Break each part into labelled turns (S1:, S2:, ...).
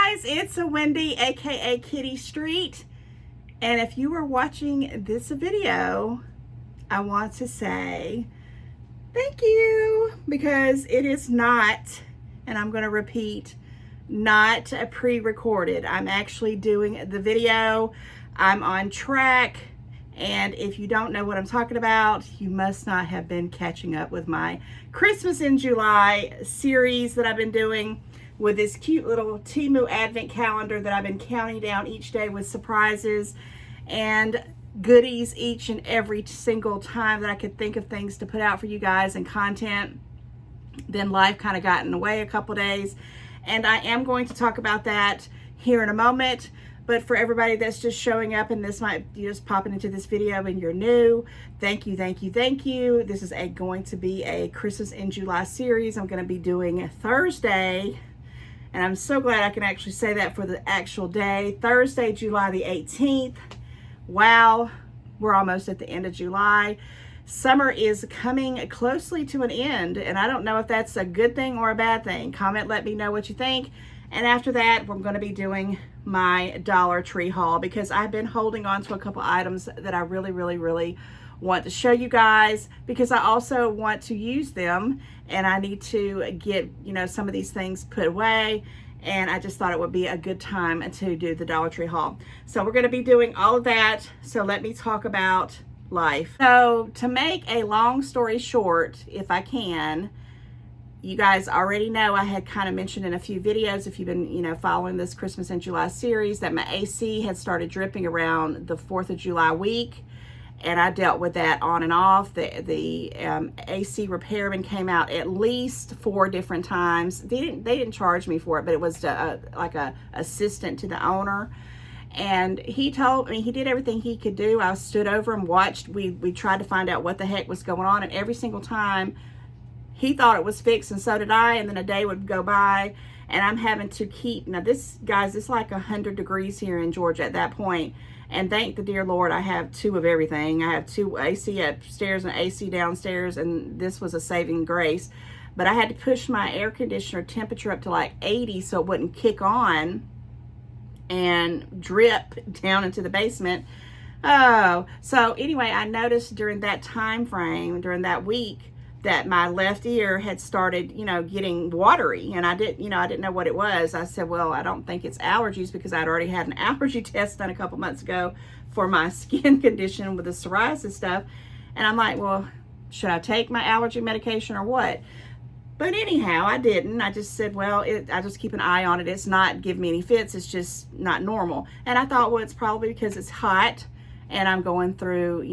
S1: guys, it's Wendy, aka Kitty Street, and if you are watching this video, I want to say thank you, because it is not, and I'm going to repeat, not pre-recorded. I'm actually doing the video. I'm on track, and if you don't know what I'm talking about, you must not have been catching up with my Christmas in July series that I've been doing with this cute little Temu advent calendar that I've been counting down each day with surprises and goodies each and every single time that I could think of things to put out for you guys and content. Then life kind of got in the way a couple days, and I am going to talk about that here in a moment. But for everybody that's just showing up, and this might be just popping into this video and you're new, thank you, thank you, thank you. This is going to be a Christmas in July series. I'm going to be doing Thursday, and I'm so glad I can actually say that for the actual day, Thursday, July the 18th. Wow, we're almost at the end of July. Summer is coming closely to an end, and I don't know if that's a good thing or a bad thing. Comment, let me know what you think. And after that, we're going to be doing my Dollar Tree haul, because I've been holding on to a couple items that I really want to show you guys, because I also want to use them, and I need to get, some of these things put away, and I just thought it would be a good time to do the Dollar Tree haul. So we're going to be doing all of that. So let me talk about life. So to make a long story short, if I can, you guys already know, I had kind of mentioned in a few videos, if you've been, following this Christmas in July series, that my AC had started dripping around the 4th of July week. And I dealt with that on and off. The AC repairman came out at least 4 different times. They didn't charge me for it, but it was like a assistant to the owner. And he told me, he did everything he could do. I stood over and watched. We tried to find out what the heck was going on, and every single time he thought it was fixed, and so did I. And then a day would go by, and I'm having to keep, now this, guys, it's like 100 degrees here in Georgia at that point. And thank the dear Lord, I have 2 of everything. I have 2 AC upstairs and AC downstairs, and this was a saving grace. But I had to push my air conditioner temperature up to like 80 so it wouldn't kick on and drip down into the basement. Oh, so anyway, I noticed during that time frame, during that week, that my left ear had started, getting watery, and I didn't know what it was. I said, well, I don't think it's allergies, because I'd already had an allergy test done a couple months ago for my skin condition with the psoriasis stuff. And I'm like, well, should I take my allergy medication or what? But anyhow, I didn't. I just said, well, I just keep an eye on it. It's not giving me any fits. It's just not normal. And I thought, well, it's probably because it's hot, and I'm going through,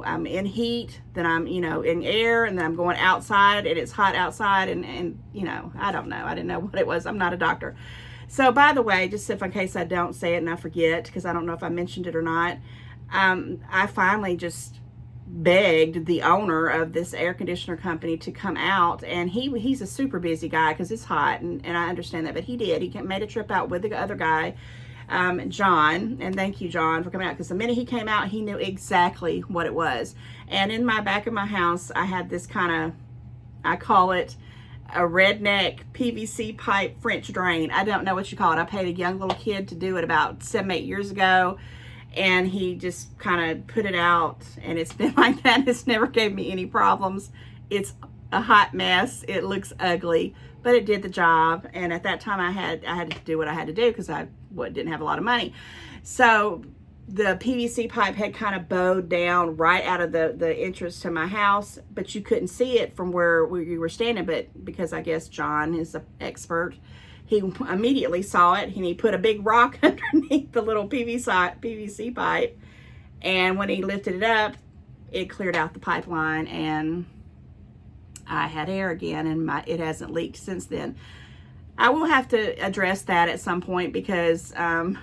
S1: I'm in heat, then I'm, in air, and then I'm going outside, and it's hot outside, and I don't know. I didn't know what it was. I'm not a doctor. So, by the way, just if in case I don't say it and I forget, because I don't know if I mentioned it or not, I finally just begged the owner of this air conditioner company to come out, and he's a super busy guy because it's hot, and I understand that, but he did. He made a trip out with the other guy, John, and thank you, John, for coming out, because the minute he came out, he knew exactly what it was. And in my back of my house, I had this kind of, I call it a redneck PVC pipe French drain. I don't know what you call it. I paid a young little kid to do it about 7-8 years ago, and he just kind of put it out, and it's been like that. It's never gave me any problems. It's a hot mess. It looks ugly, but it did the job. And at that time, I had to do what I had to do, because I didn't have a lot of money. So the PVC pipe had kind of bowed down right out of the entrance to my house, but you couldn't see it from where you were standing. But because I guess John is an expert, he immediately saw it, and he put a big rock underneath the little PVC pipe. And when he lifted it up, it cleared out the pipeline, and I had air again, and it hasn't leaked since then. I will have to address that at some point, because, I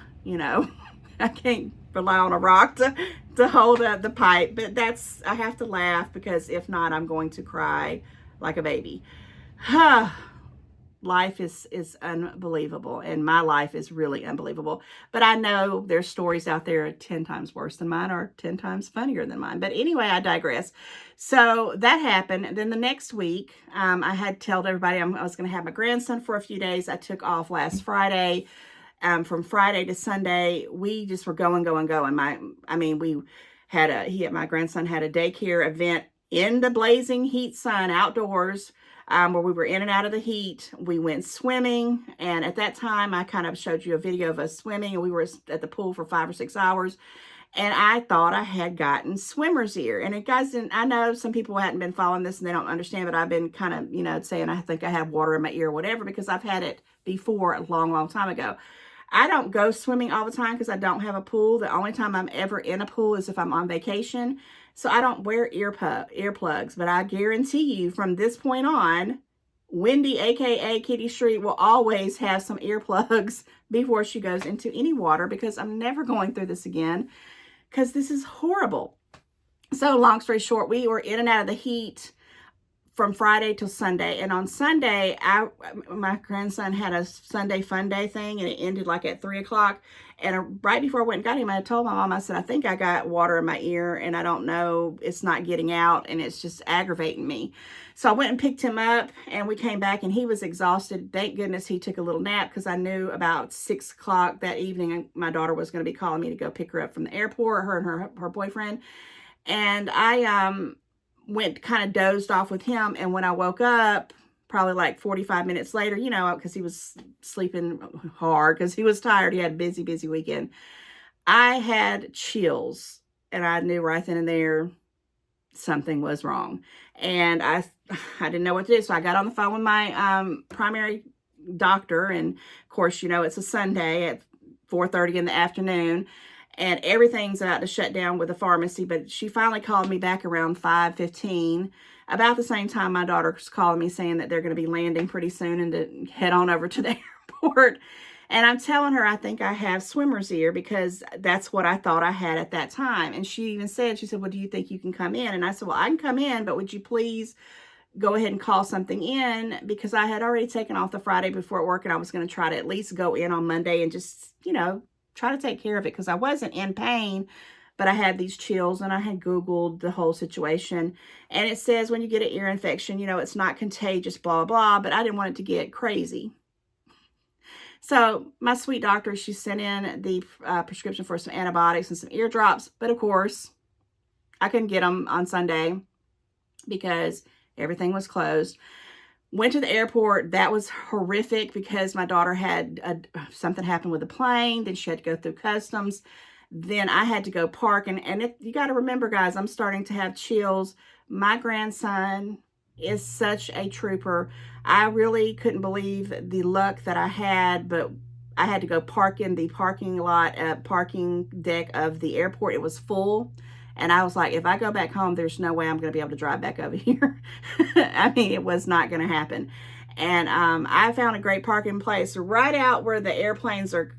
S1: can't rely on a rock to hold up the pipe. But I have to laugh, because if not, I'm going to cry like a baby. life is unbelievable, and my life is really unbelievable. But I know there's stories out there 10 times worse than mine, or 10 times funnier than mine. But anyway, I digress. So that happened. And then the next week, I had told everybody I was going to have my grandson for a few days. I took off last Friday, from Friday to Sunday, we just were going. My grandson had a daycare event in the blazing heat sun outdoors, where we were in and out of the heat. We went swimming, and at that time, I kind of showed you a video of us swimming, and we were at the pool for 5 or 6 hours. And I thought I had gotten swimmer's ear. And it, guys, I know some people hadn't been following this and they don't understand, but I've been kind of, saying I think I have water in my ear or whatever, because I've had it before a long, long time ago. I don't go swimming all the time because I don't have a pool. The only time I'm ever in a pool is if I'm on vacation. So I don't wear earplugs. But I guarantee you from this point on, Wendy, aka Kitty Street, will always have some earplugs before she goes into any water, because I'm never going through this again, because this is horrible. So long story short, we were in and out of the heat from Friday till Sunday. And on Sunday, my grandson had a Sunday fun day thing, and it ended like at 3 o'clock. And right before I went and got him, I told my mom, I said, I think I got water in my ear and I don't know, it's not getting out and it's just aggravating me. So I went and picked him up, and we came back and he was exhausted. Thank goodness he took a little nap, because I knew about 6 o'clock that evening my daughter was going to be calling me to go pick her up from the airport, her and her boyfriend. And I went kind of dozed off with him. And when I woke up, probably like 45 minutes later, because he was sleeping hard because he was tired. He had a busy, busy weekend. I had chills, and I knew right then and there something was wrong. And I didn't know what to do. So I got on the phone with my primary doctor. And of course, it's a Sunday at 4:30 in the afternoon. And everything's about to shut down with the pharmacy. But she finally called me back around 5:15. About the same time, my daughter's calling me saying that they're going to be landing pretty soon and to head on over to the airport. And I'm telling her I think I have swimmer's ear, because that's what I thought I had at that time. And she even said, well, do you think you can come in? And I said, well, I can come in, but would you please go ahead and call something in? Because I had already taken off the Friday before work, and I was going to try to at least go in on Monday and just, try to take care of it, because I wasn't in pain, but I had these chills, and I had Googled the whole situation. And it says when you get an ear infection, it's not contagious, blah, blah, but I didn't want it to get crazy. So my sweet doctor, she sent in the prescription for some antibiotics and some ear drops. But of course, I couldn't get them on Sunday because everything was closed. Went to the airport. That was horrific, because my daughter had something happen with the plane. Then she had to go through customs. Then I had to go park. And you got to remember, guys, I'm starting to have chills. My grandson is such a trooper. I really couldn't believe the luck that I had, but I had to go park in the parking deck of the airport. It was full. And I was like, if I go back home, there's no way I'm going to be able to drive back over here. I mean, it was not going to happen. And I found a great parking place right out where the airplanes are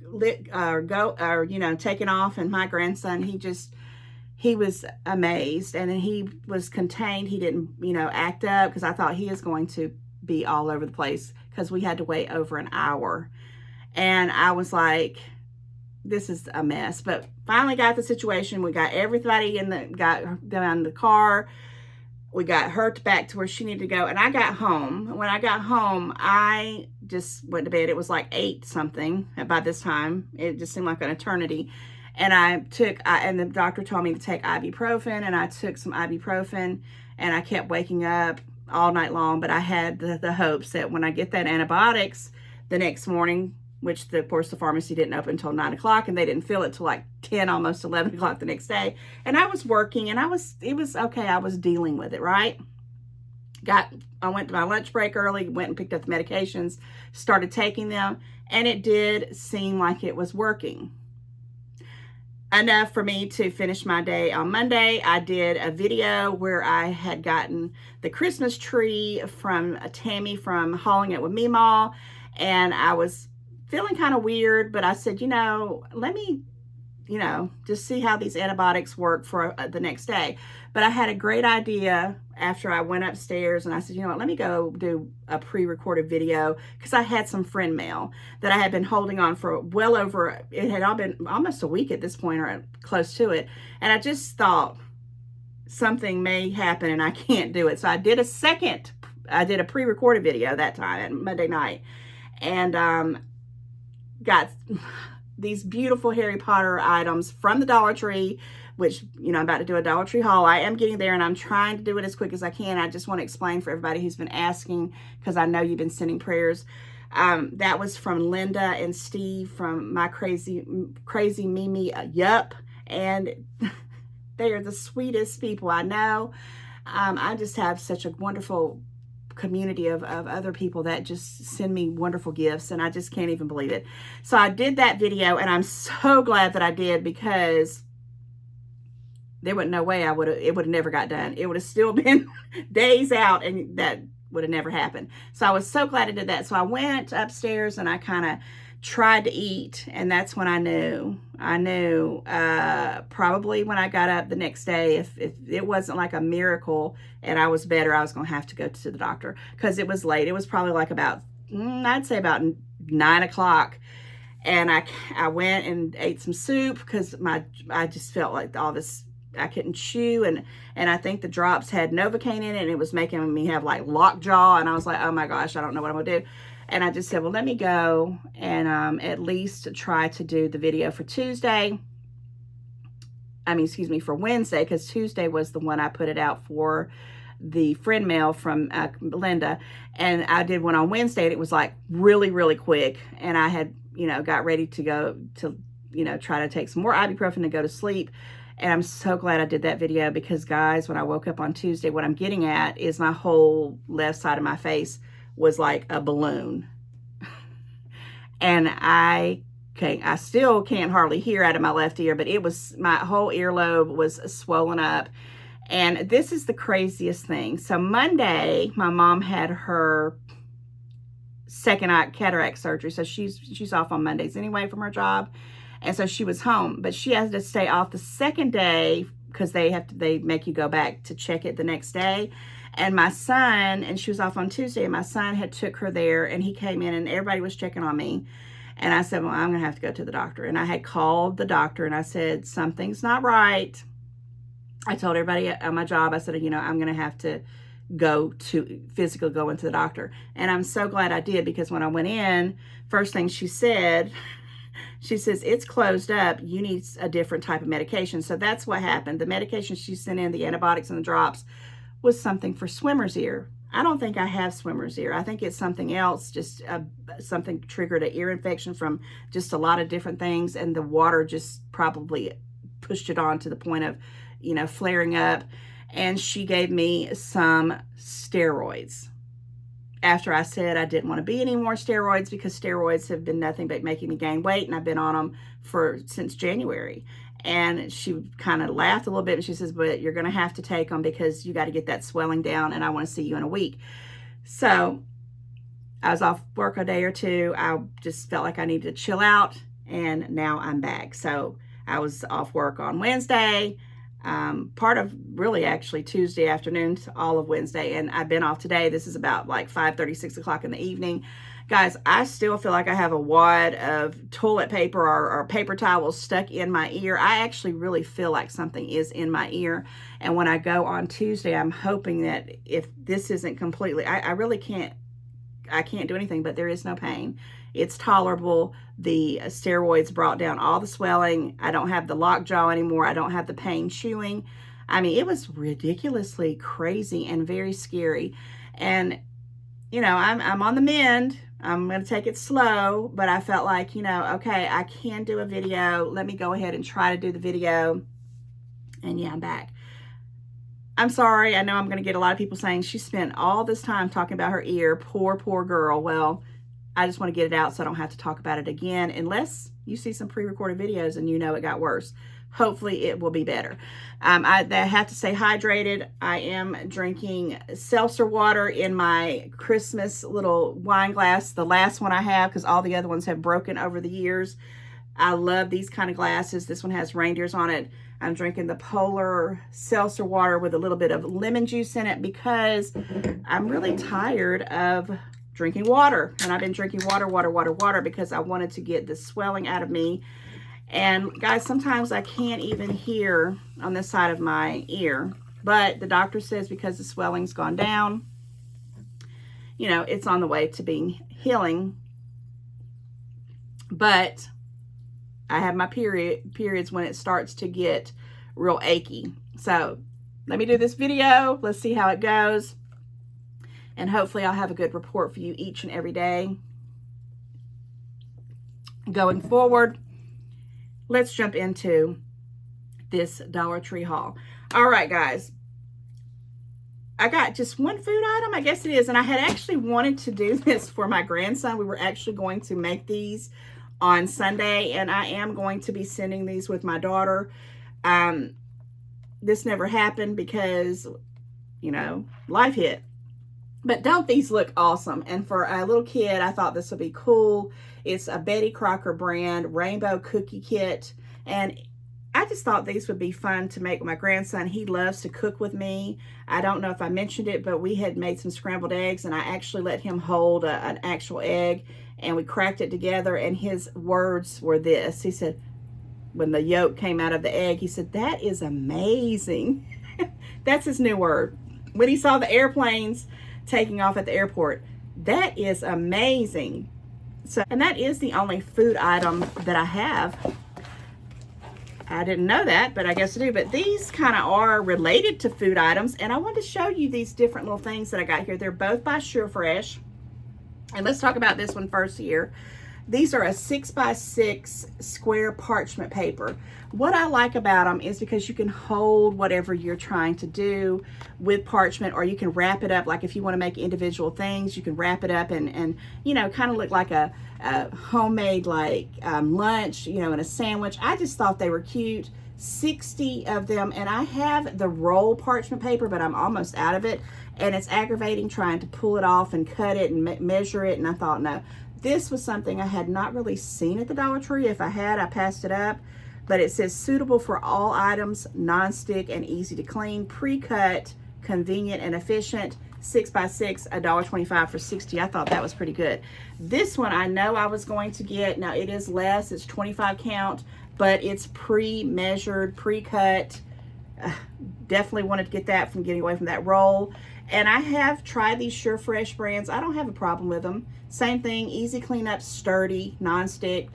S1: taking off. And my grandson, he was amazed, and he was contained. He didn't, act up, because I thought he is going to be all over the place, because we had to wait over an hour. And I was like, this is a mess. But finally got the situation. We got everybody got them in the car. We got her back to where she needed to go. And I got home. When I got home, I just went to bed. It was like 8 something by this time. It just seemed like an eternity. And and the doctor told me to take ibuprofen, and I took some ibuprofen, and I kept waking up all night long. But I had the hopes that when I get that antibiotics the next morning, which of course the pharmacy didn't open until 9 o'clock, and they didn't fill it till like 10, almost 11 o'clock the next day. And I was working, and it was okay. I was dealing with it, right? I went to my lunch break early, went and picked up the medications, started taking them, and it did seem like it was working. Enough for me to finish my day on Monday. I did a video where I had gotten the Christmas tree from Tammy from Hauling It With Meemaw, and I was feeling kind of weird, but I said, let me, just see how these antibiotics work for the next day. But I had a great idea after I went upstairs, and I said, let me go do a pre-recorded video, because I had some friend mail that I had been holding on for well over, it had all been almost a week at this point, or close to it. And I just thought something may happen and I can't do it. So I did a pre-recorded video that time at Monday night. And got these beautiful Harry Potter items from the Dollar Tree, which, you know, I'm about to do a Dollar Tree haul. I am getting there, and I'm trying to do it as quick as I can. I just want to explain for everybody who's been asking, because I know you've been sending prayers. That was from Linda and Steve from My Crazy Mimi Yup, and they are the sweetest people I know. I just have such a wonderful community of other people that just send me wonderful gifts, and I just can't even believe it. So I did that video, and I'm so glad that I did, because there wasn't no way it would have never got done. It would have still been days out, and that would have never happened. So I was so glad I did that. So I went upstairs and I kind of tried to eat, and that's when I knew probably when I got up the next day, if it wasn't like a miracle and I was better, I was going to have to go to the doctor, because it was late. It was probably like about, I'd say about 9 o'clock. And I went and ate some soup, because I just felt like all this, I couldn't chew, and I think the drops had Novocaine in it, and it was making me have like lockjaw, and I was like, oh my gosh, I don't know what I'm gonna do. And I just said, well, let me go and at least try to do the video for Tuesday. For Wednesday, because Tuesday was the one I put it out for the friend mail from Linda, and I did one on Wednesday, and it was like really, really quick, and I had, you know, got ready to go to, you know, try to take some more ibuprofen to go to sleep. And I'm so glad I did that video, because guys, when I woke up on Tuesday, what I'm getting at is my whole left side of my face was like a balloon. And I still can't hardly hear out of my left ear, but it was, my whole earlobe was swollen up. And this is the craziest thing. So Monday, my mom had her second cataract surgery. So she's off on Mondays anyway from her job. And so she was home, but she had to stay off the second day, because they make you go back to check it the next day. And my son, and she was off on Tuesday, and my son had took her there, and he came in, and everybody was checking on me. And I said, well, I'm going to have to go to the doctor. And I had called the doctor, and I said, something's not right. I told everybody at my job, I said, you know, I'm going to have to physically go into the doctor. And I'm so glad I did, because when I went in, first thing she said, she says, it's closed up. You need a different type of medication. So that's what happened. The medication she sent in, the antibiotics and the drops, was something for swimmer's ear. I don't think I have swimmer's ear. I think it's something else, just something triggered an ear infection from just a lot of different things. And the water just probably pushed it on to the point of, you know, flaring up. And she gave me some steroids. After I said I didn't want to be any more steroids, because steroids have been nothing but making me gain weight, and I've been on them since January. And she kind of laughed a little bit, and she says, but you're going to have to take them, because you got to get that swelling down, and I want to see you in a week. So I was off work a day or two. I just felt like I needed to chill out, and now I'm back. So I was off work on Wednesday, part of really actually Tuesday afternoon to all of Wednesday, and I've been off today. This is about like 5:30, 6 o'clock in the evening. Guys, I still feel like I have a wad of toilet paper or paper towels stuck in my ear. I actually really feel like something is in my ear, and when I go on Tuesday, I'm hoping that if this isn't completely, I really can't do anything, but there is no pain. It's tolerable. The steroids brought down all the swelling. I don't have the lockjaw anymore. I don't have the pain chewing. I mean, it was ridiculously crazy and very scary. And, you know, I'm on the mend. I'm going to take it slow, but I felt like, you know, okay, I can do a video. Let me go ahead and try to do the video. And yeah, I'm back. I'm sorry. I know I'm going to get a lot of people saying she spent all this time talking about her ear. Poor, poor girl. Well, I just want to get it out so I don't have to talk about it again, unless you see some pre-recorded videos and you know it got worse. Hopefully it will be better. I have to stay hydrated. I am drinking seltzer water in my Christmas little wine glass, the last one I have, because all the other ones have broken over the years. I love these kind of glasses. This one has reindeers on it. I'm drinking the Polar seltzer water with a little bit of lemon juice in it, because I'm really tired of drinking water. And I've been drinking water because I wanted to get the swelling out of me. And guys, sometimes I can't even hear on this side of my ear, but the doctor says because the swelling's gone down, you know, it's on the way to being healing. but I have my periods when it starts to get real achy. So let me do this video. Let's see how it goes. And hopefully I'll have a good report for you each and every day. Going forward, let's jump into this Dollar Tree haul. All right, guys. I got just one food item, I guess it is. And I had actually wanted to do this for my grandson. We were actually going to make these on Sunday, and I am going to be sending these with my daughter. This never happened because, you know, life hit. But don't these look awesome? And for a little kid, I thought this would be cool. It's a Betty Crocker brand rainbow cookie kit. And I just thought these would be fun to make with my grandson. He loves to cook with me. I don't know if I mentioned it, but we had made some scrambled eggs, and I actually let him hold an actual egg, and we cracked it together, and his words were this. He said, when the yolk came out of the egg, he said, "That is amazing." That's his new word. When he saw the airplanes taking off at the airport, "That is amazing." So, and that is the only food item that I have. I didn't know that, but I guess I do. But these kind of are related to food items, and I wanted to show you these different little things that I got here. They're both by SureFresh. And let's talk about this one first here. These are a 6x6 square parchment paper. What I like about them is because you can hold whatever you're trying to do with parchment, or you can wrap it up. Like if you want to make individual things, you can wrap it up and you know, kind of look like a homemade like lunch, you know, and a sandwich. I just thought they were cute. 60 of them, and I have the roll parchment paper, but I'm almost out of it, and it's aggravating trying to pull it off and cut it and measure it. And I thought, no, this was something I had not really seen at the Dollar Tree. If I had, I passed it up. But it says suitable for all items, non-stick and easy to clean, pre-cut, convenient and efficient. 6x6, $1.25 for 60. I thought that was pretty good. This one I know I was going to get. Now it is less, it's 25 count, but it's pre-measured, pre-cut. Definitely wanted to get that from getting away from that roll. And I have tried these SureFresh brands. I don't have a problem with them. Same thing, easy cleanup, sturdy, non-stick.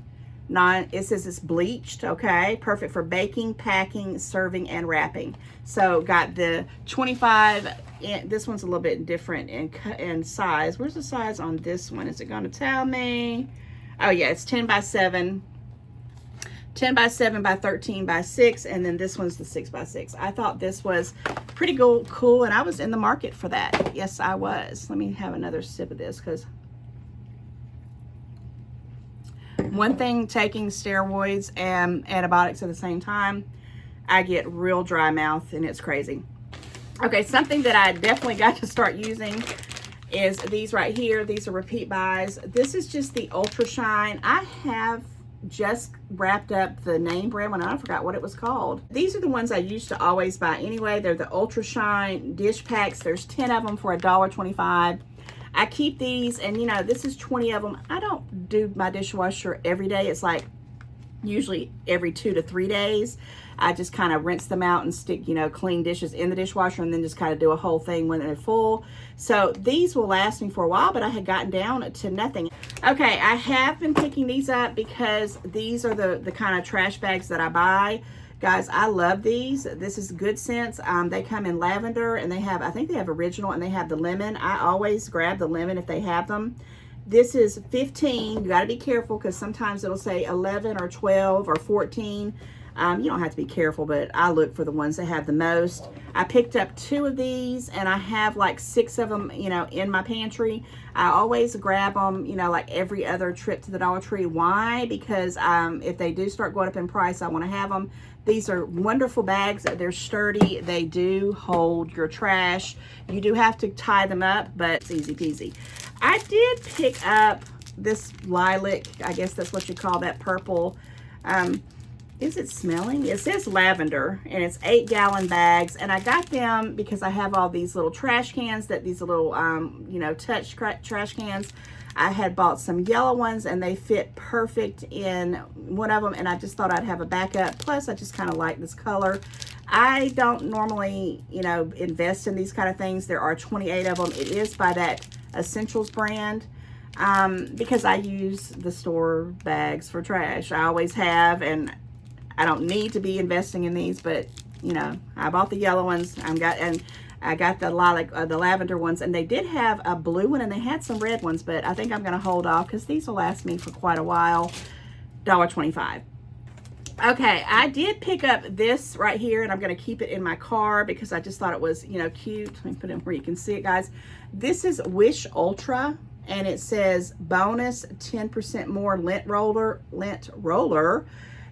S1: It says it's bleached, okay? Perfect for baking, packing, serving, and wrapping. So got the 25, this one's a little bit different in size. Where's the size on this one? Is it gonna tell me? Oh yeah, it's 10 by 7. 10 by 7 by 13 by 6, and then this one's the 6 by 6. I thought this was pretty cool, and I was in the market for that. Yes, I was. Let me have another sip of this, because one thing, taking steroids and antibiotics at the same time, I get real dry mouth, and it's crazy. Okay, something that I definitely got to start using is these right here. These are repeat buys. This is just the Ultra Shine. I have just wrapped up the name brand one. I forgot what it was called. These are the ones I used to always buy anyway. They're the Ultra Shine dish packs. There's 10 of them for $1.25. I keep these, and you know, this is 20 of them. I don't do my dishwasher every day. It's like usually every 2 to 3 days. I just kind of rinse them out and stick, you know, clean dishes in the dishwasher, and then just kind of do a whole thing when they're full. So these will last me for a while, but I had gotten down to nothing. Okay, I have been picking these up because these are the kind of trash bags that I buy. Guys, I love these. This is Good Sense. They come in lavender, and they have, I think they have original, and they have the lemon. I always grab the lemon if they have them. This is 15. You got to be careful because sometimes it'll say 11 or 12 or 14. You don't have to be careful, but I look for the ones that have the most. I picked up 2 of these, and I have like 6 of them, you know, in my pantry. I always grab them, you know, like every other trip to the Dollar Tree. Why? Because if they do start going up in price, I want to have them. These are wonderful bags. They're sturdy. They do hold your trash. You do have to tie them up, but it's easy peasy. I did pick up this lilac. I guess that's what you call that purple. Is it smelling? It says lavender, and it's 8-gallon bags, and I got them because I have all these little trash cans, these little you know, touch trash cans. I had bought some yellow ones, and they fit perfect in one of them, and I just thought I'd have a backup. Plus, I just kind of like this color. I don't normally, you know, invest in these kind of things. There are 28 of them. It is by that Essentials brand. because I use the store bags for trash. I always have, and I don't need to be investing in these, but you know, I bought the yellow ones. I got the lilac, the lavender ones, and they did have a blue one, and they had some red ones, but I think I'm gonna hold off because these will last me for quite a while. $1.25. Okay, I did pick up this right here, and I'm gonna keep it in my car because I just thought it was, you know, cute. Let me put it in where you can see it, guys. This is Wish Ultra, and it says bonus 10% more lint roller.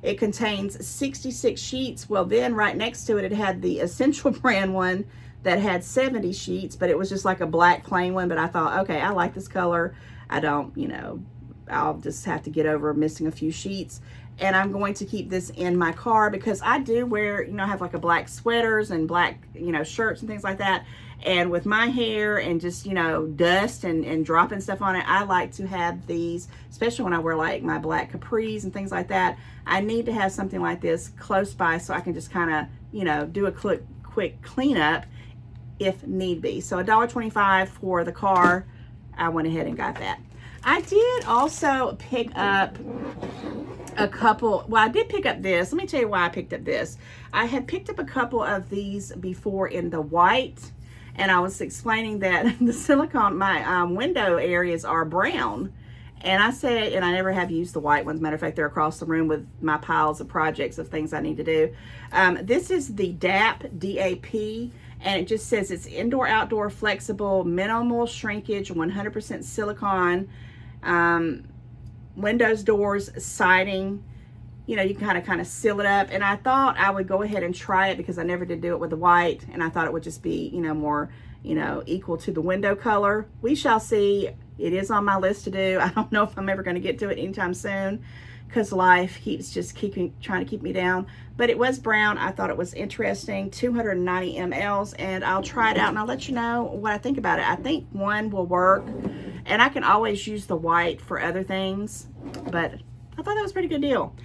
S1: It contains 66 sheets. Well, then right next to it, it had the Essential brand one that had 70 sheets, but it was just like a black plain one. But I thought, okay, I like this color. I don't, you know, I'll just have to get over missing a few sheets. And I'm going to keep this in my car because I do wear, you know, I have like a black sweaters and black, you know, shirts and things like that. And with my hair and just, you know, dust and dropping stuff on it, I like to have these, especially when I wear like my black capris and things like that. I need to have something like this close by so I can just kind of, you know, do a quick cleanup if need be. So $1.25 for the car. I went ahead and got that. I did also pick up a couple, well, I did pick up this. Let me tell you why I picked up this. I had picked up a couple of these before in the white, and I was explaining that the silicone, my window areas are brown. And I said, and I never have used the white ones. Matter of fact, they're across the room with my piles of projects of things I need to do. This is the DAP, and it just says it's indoor, outdoor, flexible, minimal shrinkage, 100% silicone, windows, doors, siding. You know, you can kind of seal it up. And I thought I would go ahead and try it because I never did do it with the white, and I thought it would just be, you know, more, you know, equal to the window color. We shall see. It is on my list to do. I don't know if I'm ever going to get to it anytime soon because life keeps just trying to keep me down. But it was brown. I thought it was interesting. 290 mLs, and I'll try it out and I'll let you know what I think about it. I think one will work, and I can always use the white for other things, but I thought that was a pretty good deal.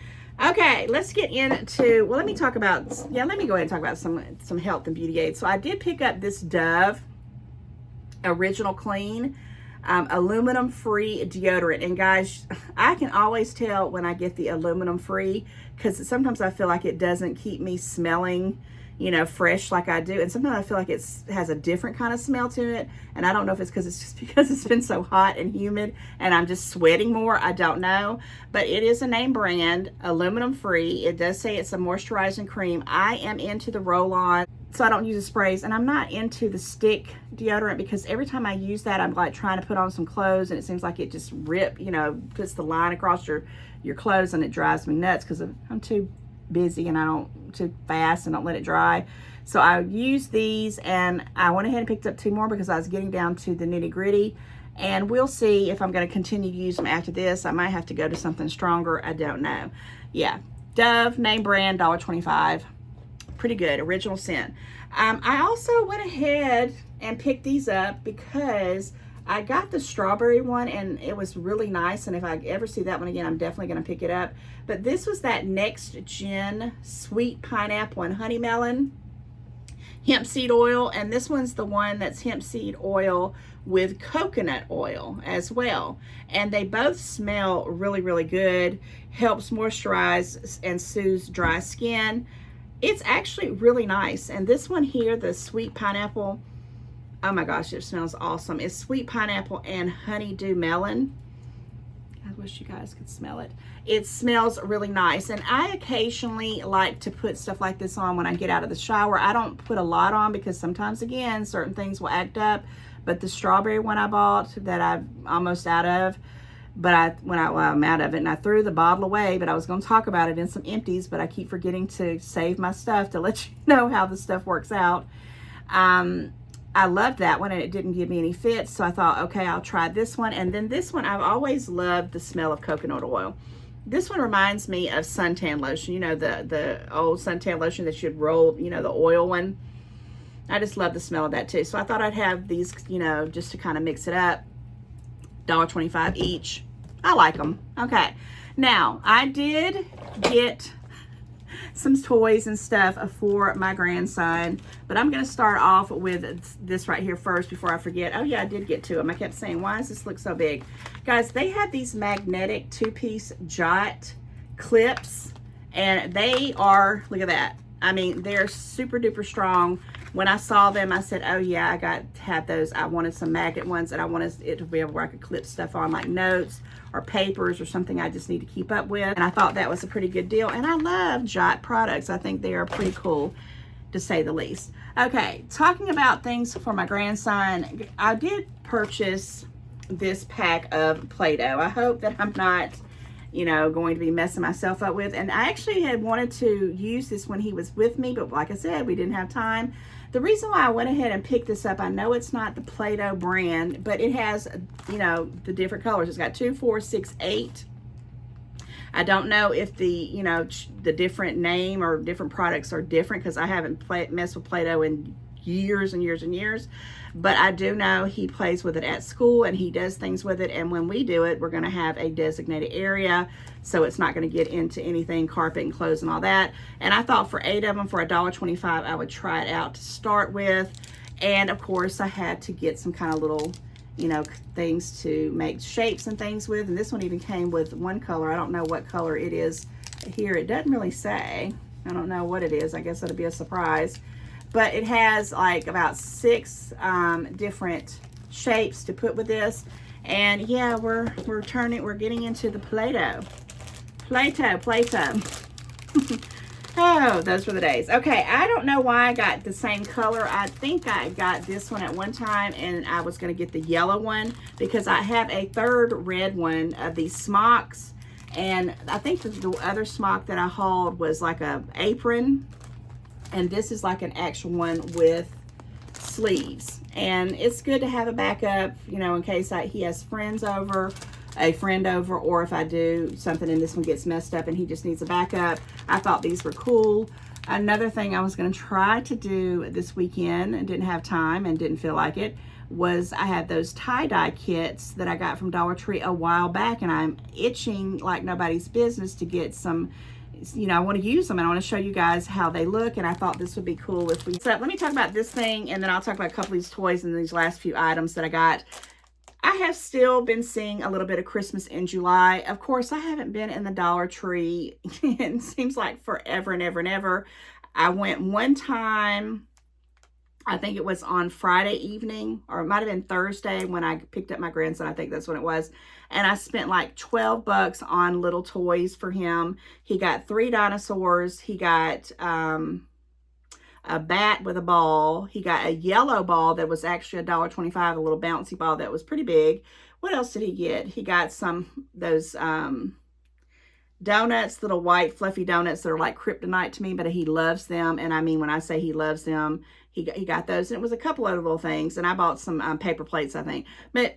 S1: Okay, let's get into, well, let me go ahead and talk about some health and beauty aids. So I did pick up this Dove Original Clean aluminum free deodorant, and guys, I can always tell when I get the aluminum free because sometimes I feel like it doesn't keep me smelling, you know, fresh like I do, and sometimes I feel like it has a different kind of smell to it, and I don't know if it's just because it's been so hot and humid and I'm just sweating more. I don't know, but it is a name brand, aluminum free. It does say it's a moisturizing cream. I am into the roll-on, so I don't use the sprays, and I'm not into the stick deodorant because every time I use that, I'm like trying to put on some clothes and it seems like it just puts the line across your clothes, and it drives me nuts because I'm too busy and too fast and don't let it dry. So I use these, and I went ahead and picked up 2 more because I was getting down to the nitty gritty, and we'll see if I'm going to continue to use them after this. I might have to go to something stronger. I don't know. Yeah, Dove, name brand, $1.25. Pretty good, original scent. I also went ahead and picked these up because I got the strawberry one and it was really nice, and if I ever see that one again, I'm definitely going to pick it up. But this was that Next Gen Sweet Pineapple and Honey Melon hemp seed oil, and this one's the one that's hemp seed oil with coconut oil as well, and they both smell really, really good. Helps moisturize and soothes dry skin. It's actually really nice. And this one here, the Sweet Pineapple, oh my gosh, it smells awesome. It's Sweet Pineapple and Honeydew Melon. I wish you guys could smell it. It smells really nice. And I occasionally like to put stuff like this on when I get out of the shower. I don't put a lot on because sometimes, again, certain things will act up. But the strawberry one I bought that I'm almost out of, but I'm out of it, and I threw the bottle away, but I was going to talk about it in some empties, but I keep forgetting to save my stuff to let you know how the stuff works out. I loved that one, and it didn't give me any fits, so I thought, okay, I'll try this one. And then this one, I've always loved the smell of coconut oil. This one reminds me of suntan lotion, you know, the old suntan lotion that you'd roll, you know, the oil one. I just love the smell of that too. So I thought I'd have these, you know, just to kind of mix it up. $1.25 each. I like them. Okay. Now, I did get some toys and stuff for my grandson. But I'm going to start off with this right here first before I forget. Oh yeah, I did get to them. I kept saying, why does this look so big? Guys, they have these magnetic 2-piece jot clips, and they are, look at that. I mean, they're super duper strong. When I saw them, I said, oh yeah, I got to have those. I wanted some magnet ones, and I wanted it to be able where I could clip stuff on, like notes or papers or something I just need to keep up with. And I thought that was a pretty good deal. And I love Jot products. I think they are pretty cool, to say the least. Okay, talking about things for my grandson, I did purchase this pack of Play-Doh. I hope that I'm not, you know, going to be messing myself up with. And I actually had wanted to use this when he was with me, but like I said, we didn't have time. The reason why I went ahead and picked this up, I know it's not the Play-Doh brand, but it has, you know, the different colors. It's got 2, 4, 6, 8. I don't know if the, you know, the different name or different products are different, because I haven't messed with Play-Doh in years and years and years. But I do know he plays with it at school, and he does things with it. And when we do it, we're going to have a designated area, so it's not going to get into anything, carpet and clothes and all that. And I thought for 8 of them for $1.25, I would try it out to start with. And of course, I had to get some kind of little, you know, things to make shapes and things with. And this one even came with one color. I don't know what color it is here. It doesn't really say. I don't know what it is. I guess it'll be a surprise. But it has like about 6 different shapes to put with this. And yeah, we're getting into the Play-Doh. Play-Doh. Oh, those were the days. Okay, I don't know why I got the same color. I think I got this one at one time, and I was going to get the yellow one because I have a third red one of these smocks. And I think the other smock that I hauled was like a apron. And this is like an actual one with sleeves. And it's good to have a backup, you know, in case he has a friend over, or if I do something and this one gets messed up and he just needs a backup. I thought these were cool. Another thing I was going to try to do this weekend and didn't have time and didn't feel like it was I had those tie-dye kits that I got from Dollar Tree a while back, and I'm itching like nobody's business to get some. You know, I want to use them, and I want to show you guys how they look, and I thought this would be cool if we... So let me talk about this thing, and then I'll talk about a couple of these toys and these last few items that I got. I have still been seeing a little bit of Christmas in July. Of course, I haven't been in the Dollar Tree, it seems like forever and ever and ever. I went one time, I think it was on Friday evening, or it might have been Thursday when I picked up my grandson. I think that's when it was. And I spent like 12 bucks on little toys for him. He got 3 dinosaurs. He got a bat with a ball. He got a yellow ball that was actually $1.25, a little bouncy ball that was pretty big. What else did he get? He got those donuts, little white fluffy donuts that are like kryptonite to me, but he loves them. And I mean, when I say he loves them, he got those. And it was a couple other little things. And I bought some paper plates, I think. But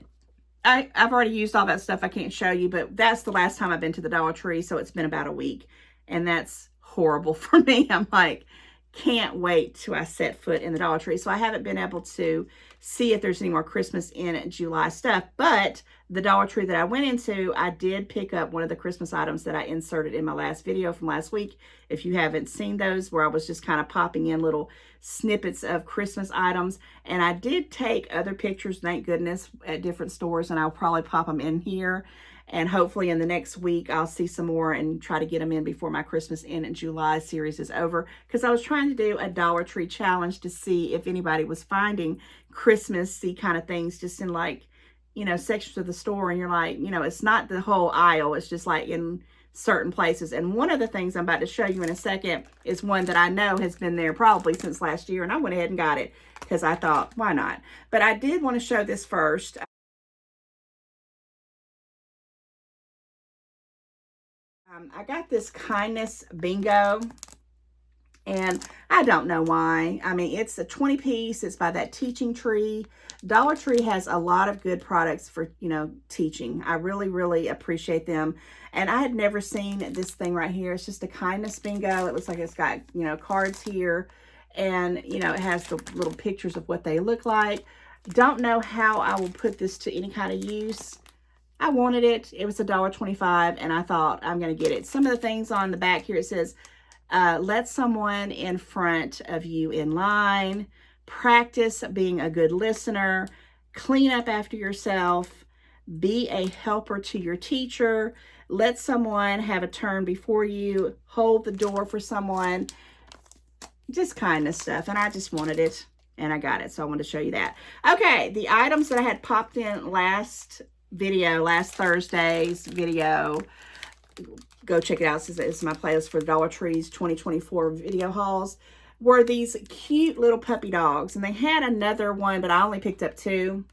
S1: I've already used all that stuff. I can't show you, but that's the last time I've been to the Dollar Tree. So it's been about a week, and that's horrible for me. I'm like, can't wait till I set foot in the Dollar Tree. So I haven't been able to see if there's any more Christmas in July stuff. But the Dollar Tree that I went into, I did pick up one of the Christmas items that I inserted in my last video from last week. If you haven't seen those, where I was just kind of popping in little snippets of Christmas items. And I did take other pictures, thank goodness, at different stores, and I'll probably pop them in here. And hopefully in the next week, I'll see some more and try to get them in before my Christmas in July series is over. Because I was trying to do a Dollar Tree challenge to see if anybody was finding Christmassy kind of things just in, like, you know, sections of the store. And you're like, you know, it's not the whole aisle. It's just like in certain places. And one of the things I'm about to show you in a second is one that I know has been there probably since last year. And I went ahead and got it because I thought, why not? But I did want to show this first. I got this kindness bingo, and I don't know why. I mean, it's a 20-piece. It's by that Teaching Tree. Dollar Tree has a lot of good products for, you know, teaching. I really, really appreciate them. And I had never seen this thing right here. It's just a kindness bingo. It looks like it's got, you know, cards here, and, you know, it has the little pictures of what they look like. Don't know how I will put this to any kind of use. I wanted it. It was $1.25, and I thought I'm going to get it. Some of the things on the back here, it says, Let someone in front of you in line. Practice being a good listener. Clean up after yourself. Be a helper to your teacher. Let someone have a turn before you. Hold the door for someone. Just kindness stuff. And I just wanted it, and I got it. So I wanted to show you that. Okay, the items that I had popped in last Thursday's video. Go check it out. This is my playlist for Dollar Tree's 2024 video hauls. Were these cute little puppy dogs. And they had another one, but I only picked up 2.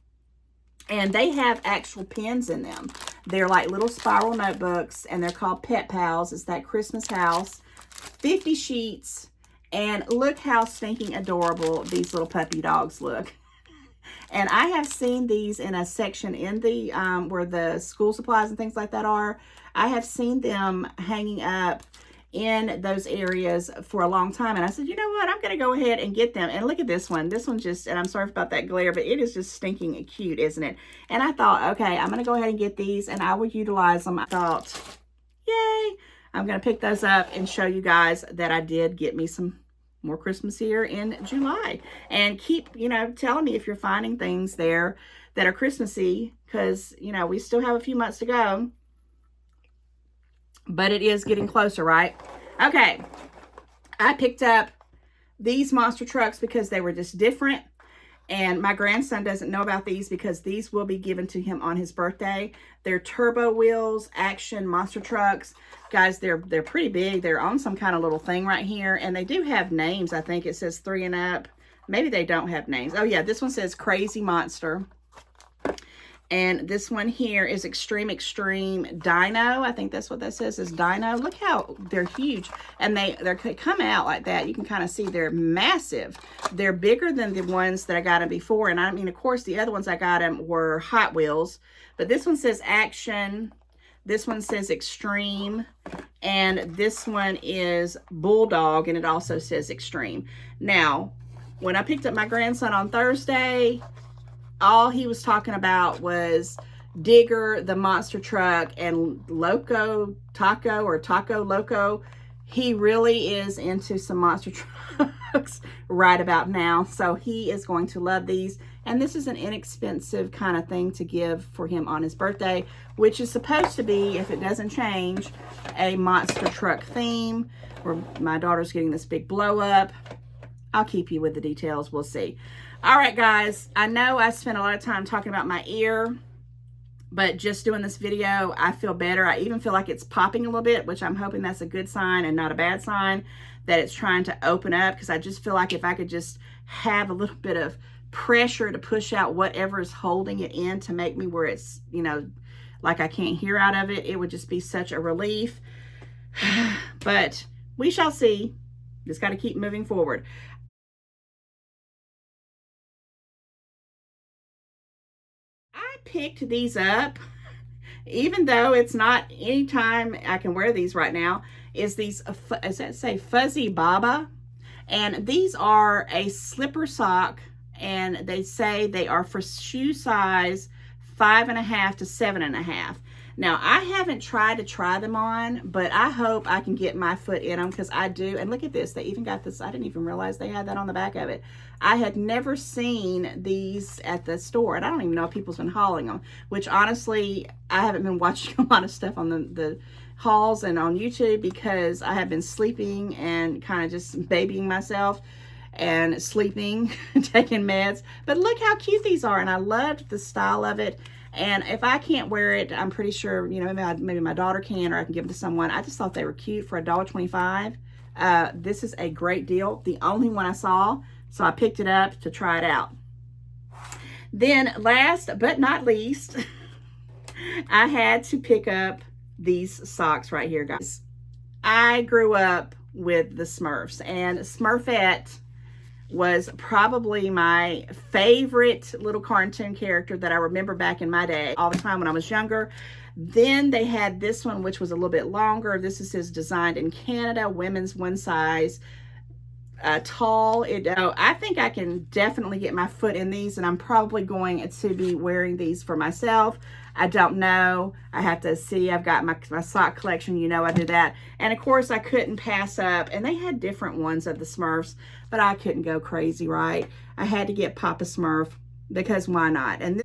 S1: And they have actual pens in them. They're like little spiral notebooks, and they're called Pet Pals. It's that Christmas house. 50 sheets. And look how stinking adorable these little puppy dogs look. And I have seen these in a section in the, where the school supplies and things like that are. I have seen them hanging up in those areas for a long time. And I said, you know what? I'm going to go ahead and get them. And look at this one. This one just, and I'm sorry about that glare, but it is just stinking cute, isn't it? And I thought, okay, I'm going to go ahead and get these and I will utilize them. I thought, yay. I'm going to pick those up and show you guys that I did get me some more Christmas here in July. And keep, you know, telling me if you're finding things there that are Christmassy, because, you know, we still have a few months to go. But it is getting closer, right? Okay. I picked up these monster trucks because they were just different. And my grandson doesn't know about these because these will be given to him on his birthday. They're turbo wheels, action monster trucks. Guys, they're pretty big. They're on some kind of little thing right here. And they do have names. I think it says 3 and up. Maybe they don't have names. Oh, yeah. This one says Crazy Monster. And this one here is Extreme Dino. I think that's what that says, is Dino. Look how they're huge. And they come out like that. You can kind of see they're massive. They're bigger than the ones that I got them before. And I mean, of course, the other ones I got them were Hot Wheels. But this one says Action. This one says Extreme. And this one is Bulldog. And it also says Extreme. Now, when I picked up my grandson on Thursday, all he was talking about was Digger, the monster truck, and Loco Taco or Taco Loco. He really is into some monster trucks right about now. So he is going to love these. And this is an inexpensive kind of thing to give for him on his birthday, which is supposed to be, if it doesn't change, a monster truck theme. Where my daughter's getting this big blow up. I'll keep you with the details. We'll see. All right, guys, I know I spent a lot of time talking about my ear, but just doing this video, I feel better. I even feel like it's popping a little bit, which I'm hoping that's a good sign and not a bad sign, that it's trying to open up, because I just feel like if I could just have a little bit of pressure to push out whatever is holding it in to make me where it's, you know, like I can't hear out of it, it would just be such a relief. But we shall see. Just got to keep moving forward. Picked these up, even though it's not any time I can wear these right now, is these, does that say Fuzzy Baba? And these are a slipper sock, and they say they are for shoe size 5.5 to 7.5. Now, I haven't tried to try them on, but I hope I can get my foot in them, because I do. And look at this. They even got this. I didn't even realize they had that on the back of it. I had never seen these at the store, and I don't even know if people's been hauling them, which honestly, I haven't been watching a lot of stuff on the hauls and on YouTube, because I have been sleeping and kind of just babying myself and sleeping, taking meds. But look how cute these are, and I loved the style of it. And if I can't wear it, I'm pretty sure, you know, maybe my daughter can, or I can give them to someone. I just thought they were cute for $1.25. This is a great deal. The only one I saw, so I picked it up to try it out. Then last but not least, I had to pick up these socks right here, guys. I grew up with the Smurfs, and Smurfette was probably my favorite little cartoon character that I remember back in my day, all the time when I was younger. Then they had this one, which was a little bit longer. This is designed in Canada, women's one size. tall. I think I can definitely get my foot in these, and I'm probably going to be wearing these for myself. I don't know. I have to see. I've got my sock collection. You know I do that. And, of course, I couldn't pass up. And they had different ones of the Smurfs, but I couldn't go crazy, right? I had to get Papa Smurf because why not? And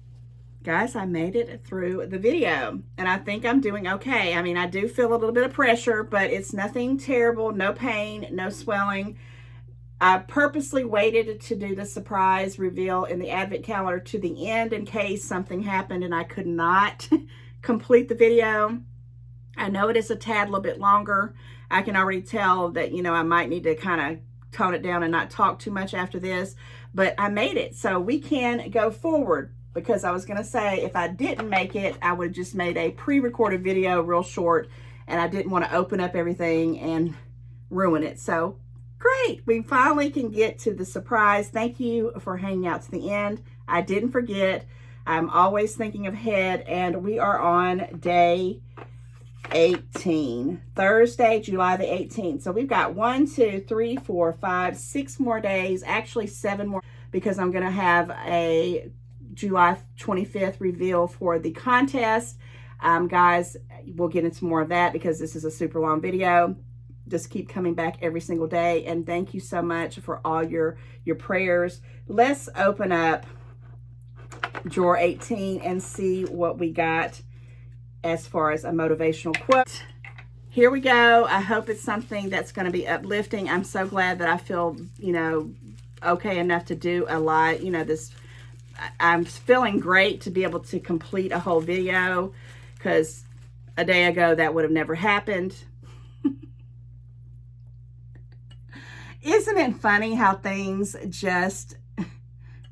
S1: guys, I made it through the video, and I think I'm doing okay. I mean, I do feel a little bit of pressure, but it's nothing terrible, no pain, no swelling. I purposely waited to do the surprise reveal in the advent calendar to the end in case something happened and I could not complete the video. I know it is a tad little bit longer. I can already tell that, you know, I might need to kind of tone it down and not talk too much after this, but I made it, so we can go forward. Because I was going to say, if I didn't make it, I would have just made a pre-recorded video real short, and I didn't want to open up everything and ruin it. So, great. We finally can get to the surprise. Thank you for hanging out to the end. I didn't forget. I'm always thinking ahead, and we are on day 18. Thursday, July the 18th. So, we've got 1, 2, 3, 4, 5, 6 more days. Actually, 7 more, because I'm going to have a July 25th reveal for the contest. Guys, we'll get into more of that because this is a super long video. Just keep coming back every single day, and thank you so much for all your prayers. Let's open up drawer 18 and see what we got as far as a motivational quote. Here we go. I hope it's something that's going to be uplifting. I'm so glad that I feel, you know, okay enough to do a lot, you know, this. I'm feeling great to be able to complete a whole video, because a day ago that would have never happened. Isn't it funny how things just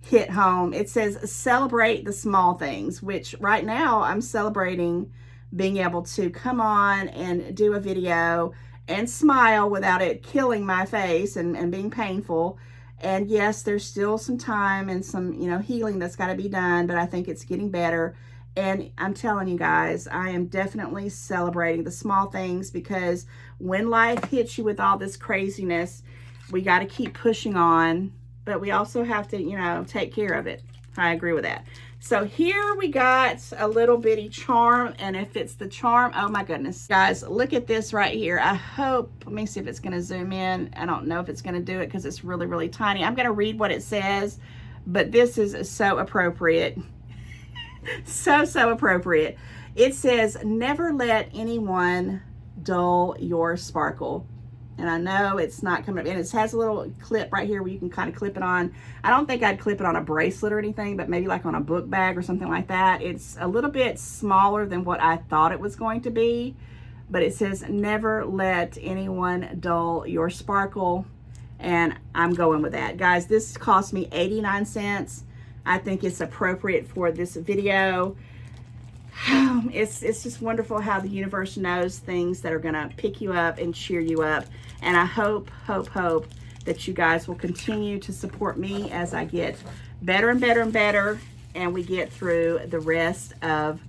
S1: hit home? It says celebrate the small things, which right now I'm celebrating being able to come on and do a video and smile without it killing my face and being painful. And yes, there's still some time and some, you know, healing that's got to be done, but I think it's getting better. And I'm telling you guys, I am definitely celebrating the small things, because when life hits you with all this craziness, we got to keep pushing on, but we also have to, you know, take care of it. I agree with that. So here we got a little bitty charm, and if it's the charm, oh my goodness. Guys, look at this right here. I hope, let me see if it's going to zoom in. I don't know if it's going to do it because it's really, really tiny. I'm going to read what it says, but this is so appropriate. so appropriate. It says, never let anyone dull your sparkle. And I know it's not coming up, and it has a little clip right here where you can kind of clip it on. I don't think I'd clip it on a bracelet or anything, but maybe like on a book bag or something like that. It's a little bit smaller than what I thought it was going to be, but it says never let anyone dull your sparkle, and I'm going with that. Guys, this cost me 89 cents. I think it's appropriate for this video. It's just wonderful how the universe knows things that are going to pick you up and cheer you up. And I hope that you guys will continue to support me as I get better and better and better, and we get through the rest of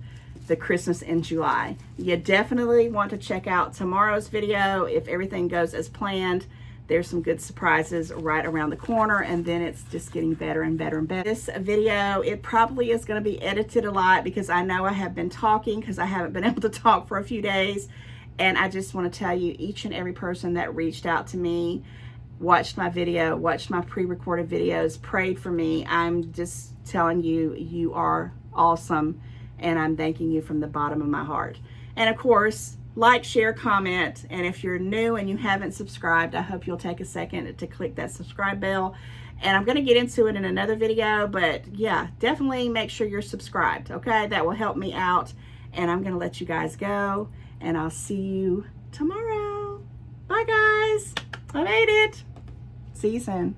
S1: the Christmas in July. You definitely want to check out tomorrow's video. If everything goes as planned, there's some good surprises right around the corner, and then it's just getting better and better and better. This video, it probably is going to be edited a lot because I know I have been talking, because I haven't been able to talk for a few days. And I just want to tell you, each and every person that reached out to me, watched my video, watched my pre-recorded videos, prayed for me, I'm just telling you, you are awesome, and I'm thanking you from the bottom of my heart. And of course, like, share, comment, and if you're new and you haven't subscribed, I hope you'll take a second to click that subscribe bell. And I'm going to get into it in another video, but yeah, definitely make sure you're subscribed, okay? That will help me out. And I'm going to let you guys go, and I'll see you tomorrow. Bye, guys. I made it. See you soon.